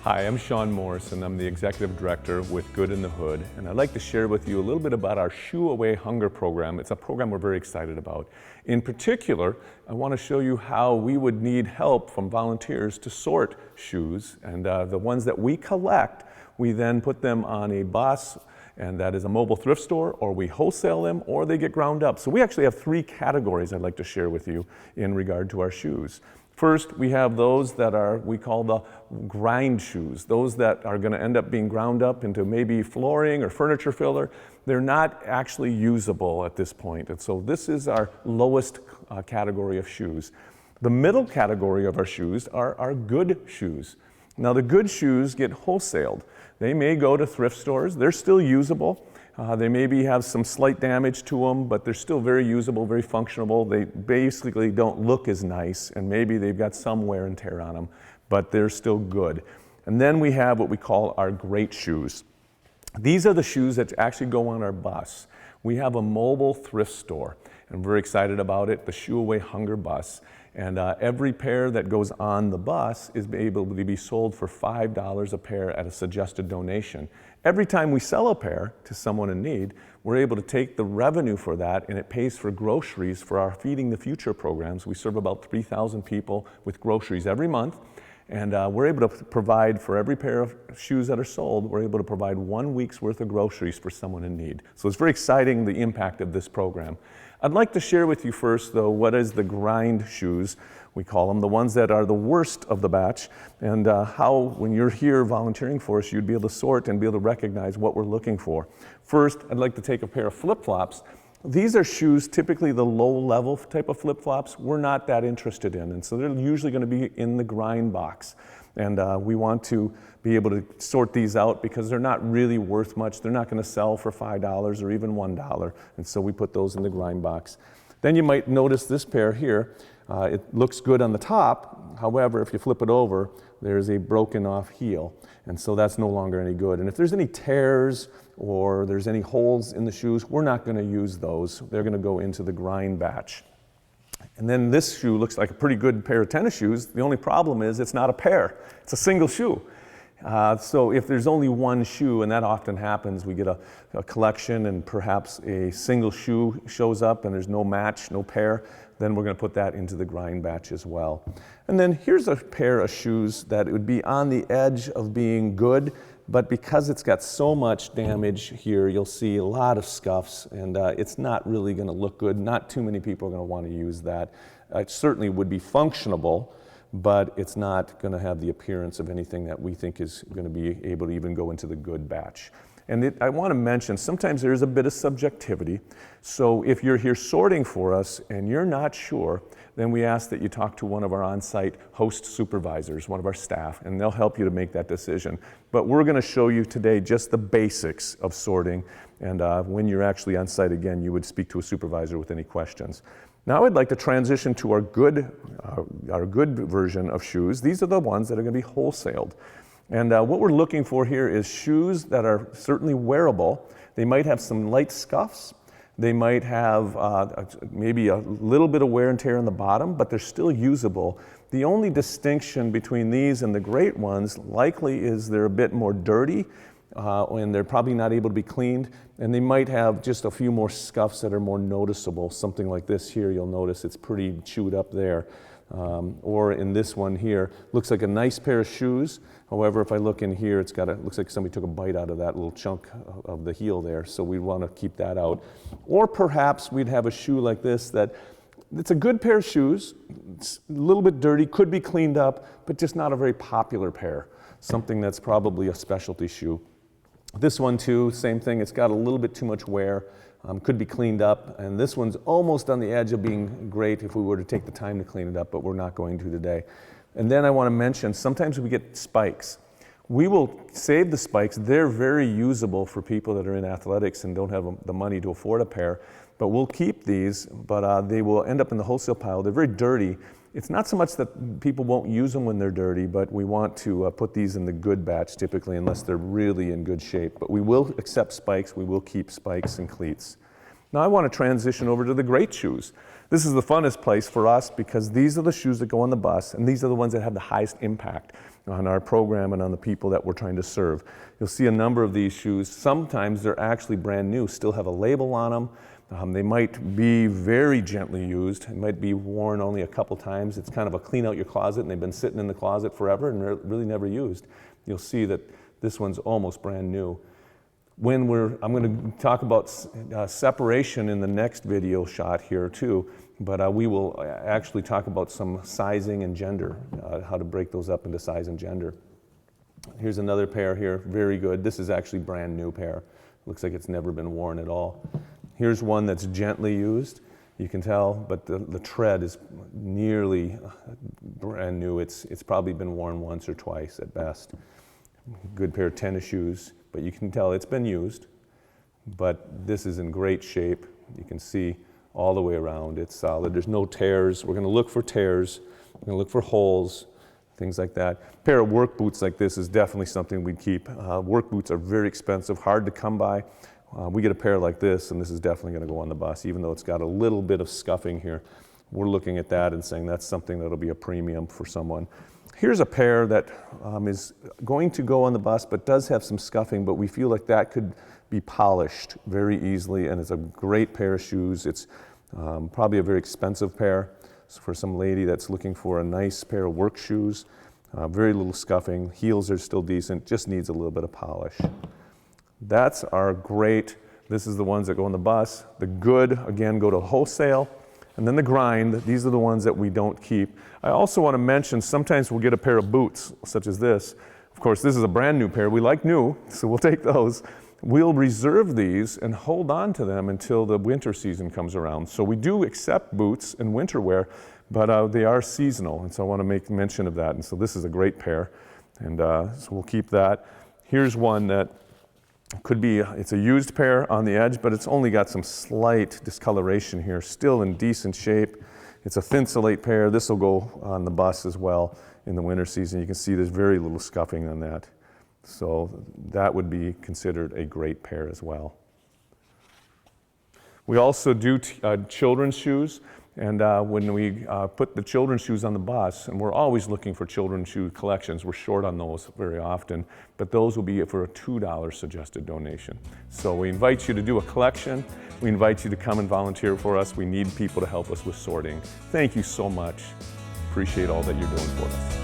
Hi, I'm Shawn Morrison. I'm the Executive Director with Good in the Hood, and I'd like to share with you a little bit about our Shoe Away Hunger program. It's a program we're very excited about. In particular, I want to show you how we would need help from volunteers to sort shoes, and the ones that we collect, we then put them on a bus, and that is a mobile thrift store, or we wholesale them, or they get ground up. So we actually have three categories I'd like to share with you in regard to our shoes. First, we have those that we call the grind shoes, those that are going to end up being ground up into maybe flooring or furniture filler. They're not actually usable at this point, and so this is our lowest category of shoes. The middle category of our shoes are our good shoes. Now, the good shoes get wholesaled. They may go to thrift stores. They're still usable. They maybe have some slight damage to them, but they're still very usable, very functional. They basically don't look as nice, and maybe they've got some wear and tear on them, but they're still good. And then we have what we call our great shoes. These are the shoes that actually go on our bus. We have a mobile thrift store. I'm very excited about it, the Shoe Away Hunger Bus. And every pair that goes on the bus is able to be sold for $5 a pair at a suggested donation. Every time we sell a pair to someone in need, we're able to take the revenue for that, and it pays for groceries for our Feeding the Future programs. We serve about 3,000 people with groceries every month, and we're able to provide for every pair of shoes that are sold, we're able to provide 1 week's worth of groceries for someone in need. So it's very exciting, the impact of this program. I'd like to share with you first, though, what is the grind shoes, we call them, the ones that are the worst of the batch, and how, when you're here volunteering for us, you'd be able to sort and be able to recognize what we're looking for. First, I'd like to take a pair of flip-flops. These are shoes, typically the low-level type of flip-flops, we're not that interested in, and so they're usually going to be in the grind box. And we want to be able to sort these out because they're not really worth much. They're not going to sell for $5 or even $1, and so we put those in the grind box. Then you might notice this pair here. It looks good on the top. However, if you flip it over, there's a broken off heel, and so that's no longer any good. And if there's any tears or there's any holes in the shoes, we're not going to use those. They're going to go into the grind batch. And then this shoe looks like a pretty good pair of tennis shoes. The only problem is it's not a pair. It's a single shoe. So if there's only one shoe, and that often happens, we get a collection and perhaps a single shoe shows up and there's no match, no pair, then we're going to put that into the grind batch as well. And then here's a pair of shoes that it would be on the edge of being good, but because it's got so much damage here, you'll see a lot of scuffs, and it's not really going to look good. Not too many people are going to want to use that. It certainly would be functionable, but it's not going to have the appearance of anything that we think is going to be able to even go into the good batch. And I want to mention, sometimes there is a bit of subjectivity. So if you're here sorting for us and you're not sure, then we ask that you talk to one of our on-site host supervisors, one of our staff, and they'll help you to make that decision. But we're going to show you today just the basics of sorting, and when you're actually on site again, you would speak to a supervisor with any questions. Now I'd like to transition to our good version of shoes. These are the ones that are going to be wholesaled. And what we're looking for here is shoes that are certainly wearable. They might have some light scuffs. They might have maybe a little bit of wear and tear on the bottom, but they're still usable. The only distinction between these and the great ones likely is they're a bit more dirty, and they're probably not able to be cleaned, and they might have just a few more scuffs that are more noticeable. Something like this here, you'll notice it's pretty chewed up there. Or in this one here, looks like a nice pair of shoes. However, if I look in here, looks like somebody took a bite out of that little chunk of the heel there, so we want to keep that out. Or perhaps we'd have a shoe like this that it's a good pair of shoes, it's a little bit dirty, could be cleaned up, but just not a very popular pair. Something that's probably a specialty shoe. This one too, same thing, it's got a little bit too much wear. Could be cleaned up, and this one's almost on the edge of being great if we were to take the time to clean it up, but we're not going to today. And then I want to mention, sometimes we get spikes. We will save the spikes. They're very usable for people that are in athletics and don't have the money to afford a pair, but we'll keep these, but they will end up in the wholesale pile. They're very dirty. It's not so much that people won't use them when they're dirty, but we want to put these in the good batch typically, unless they're really in good shape. But we will accept spikes, we will keep spikes and cleats. Now I want to transition over to the great shoes. This is the funnest place for us because these are the shoes that go on the bus, and these are the ones that have the highest impact on our program and on the people that we're trying to serve. You'll see a number of these shoes. Sometimes they're actually brand new, still have a label on them. They might be very gently used. It might be worn only a couple times. It's kind of a clean out your closet, and they've been sitting in the closet forever and really never used. You'll see that this one's almost brand new. I'm going to talk about separation in the next video shot here too, but we will actually talk about some sizing and gender, how to break those up into size and gender. Here's another pair here, very good. This is actually brand new pair. Looks like it's never been worn at all. Here's one that's gently used. You can tell, but the tread is nearly brand new. It's probably been worn once or twice at best. Good pair of tennis shoes, but you can tell it's been used. But this is in great shape. You can see all the way around. It's solid. There's no tears. We're going to look for tears. We're going to look for holes, things like that. A pair of work boots like this is definitely something we'd keep. Work boots are very expensive, hard to come by. We get a pair like this, and this is definitely going to go on the bus, even though it's got a little bit of scuffing here. We're looking at that and saying that's something that'll be a premium for someone. Here's a pair that is going to go on the bus, but does have some scuffing, but we feel like that could be polished very easily, and it's a great pair of shoes. It's probably a very expensive pair. So for some lady that's looking for a nice pair of work shoes, very little scuffing, heels are still decent, just needs a little bit of polish. That's our great, this is the ones that go on the bus. The good, again, go to wholesale. And then the grind, these are the ones that we don't keep. I also want to mention, sometimes we'll get a pair of boots, such as this. Of course, this is a brand new pair. We like new, so we'll take those. We'll reserve these and hold on to them until the winter season comes around. So we do accept boots and winter wear, but they are seasonal, and so I want to make mention of that. And so this is a great pair, and so we'll keep that. Here's one that could be, it's a used pair on the edge, but it's only got some slight discoloration here, still in decent shape. It's a thinsulate pair. This will go on the bus as well in the winter season. You can see there's very little scuffing on that. So that would be considered a great pair as well. We also do children's shoes. And when we put the children's shoes on the bus, and we're always looking for children's shoe collections, we're short on those very often, but those will be for a $2 suggested donation. So we invite you to do a collection. We invite you to come and volunteer for us. We need people to help us with sorting. Thank you so much. Appreciate all that you're doing for us.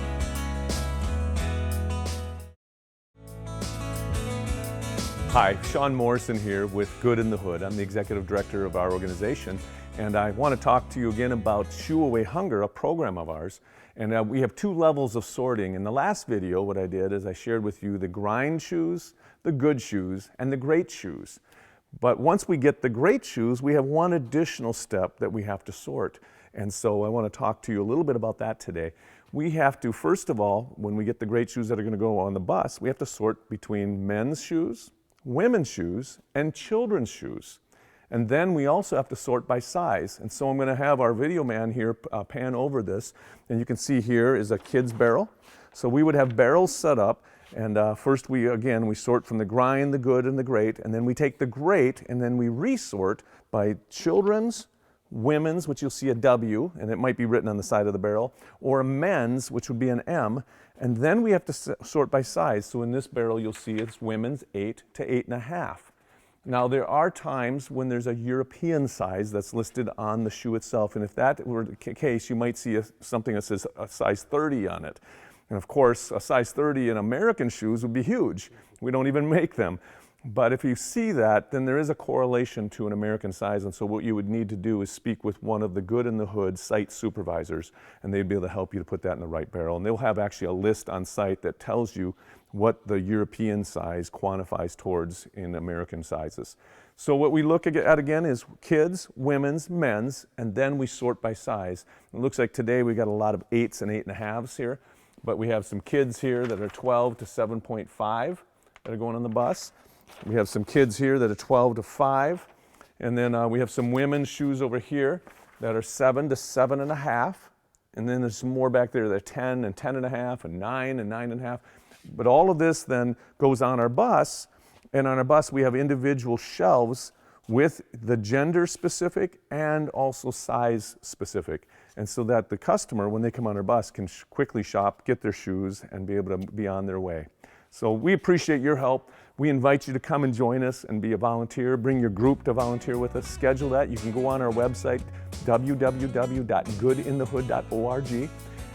Hi, Shawn Morrison here with Good in the Hood. I'm the executive director of our organization. And I want to talk to you again about Shoo Away Hunger, a program of ours. And we have two levels of sorting. In the last video, what I did is I shared with you the grind shoes, the good shoes, and the great shoes. But once we get the great shoes, we have one additional step that we have to sort. And so I want to talk to you a little bit about that today. We have to, first of all, when we get the great shoes that are going to go on the bus, we have to sort between men's shoes, women's shoes, and children's shoes. And then we also have to sort by size. And so I'm going to have our video man here pan over this. And you can see here is a kid's barrel. So we would have barrels set up. And first we sort from the grind, the good, and the great. And then we take the great and then we resort by children's, women's, which you'll see a W, and it might be written on the side of the barrel, or men's, which would be an M. And then we have to sort by size. So in this barrel you'll see it's women's 8 to 8.5. Now there are times when there's a European size that's listed on the shoe itself, and if that were the case, you might see something that says a size 30 on it. And of course, a size 30 in American shoes would be huge. We don't even make them. But if you see that, then there is a correlation to an American size, and so what you would need to do is speak with one of the Good in the Hood site supervisors, and they'd be able to help you to put that in the right barrel. And they'll have actually a list on site that tells you what the European size quantifies towards in American sizes. So what we look at again is kids, women's, men's, and then we sort by size. It looks like today we got a lot of 8s and 8.5s here, but we have some kids here that are 12 to 7.5 that are going on the bus. We have some kids here that are 12 to 5, and then we have some women's shoes over here that are 7 to 7.5, and then there's some more back there that are 10 and 10.5 and 9 and 9.5. But all of this then goes on our bus, and on our bus we have individual shelves with the gender specific and also size specific. And so that the customer, when they come on our bus, can quickly shop, get their shoes, and be able to be on their way. So we appreciate your help. We invite you to come and join us and be a volunteer. Bring your group to volunteer with us. Schedule that. You can go on our website, www.goodinthehood.org.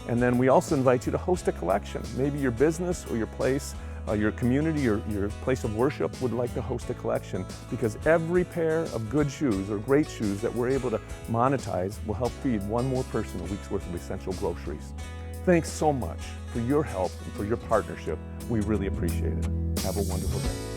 And then we also invite you to host a collection. Maybe your business or your place, your community or your place of worship would like to host a collection, because every pair of good shoes or great shoes that we're able to monetize will help feed one more person a week's worth of essential groceries. Thanks so much for your help and for your partnership. We really appreciate it. Have a wonderful day.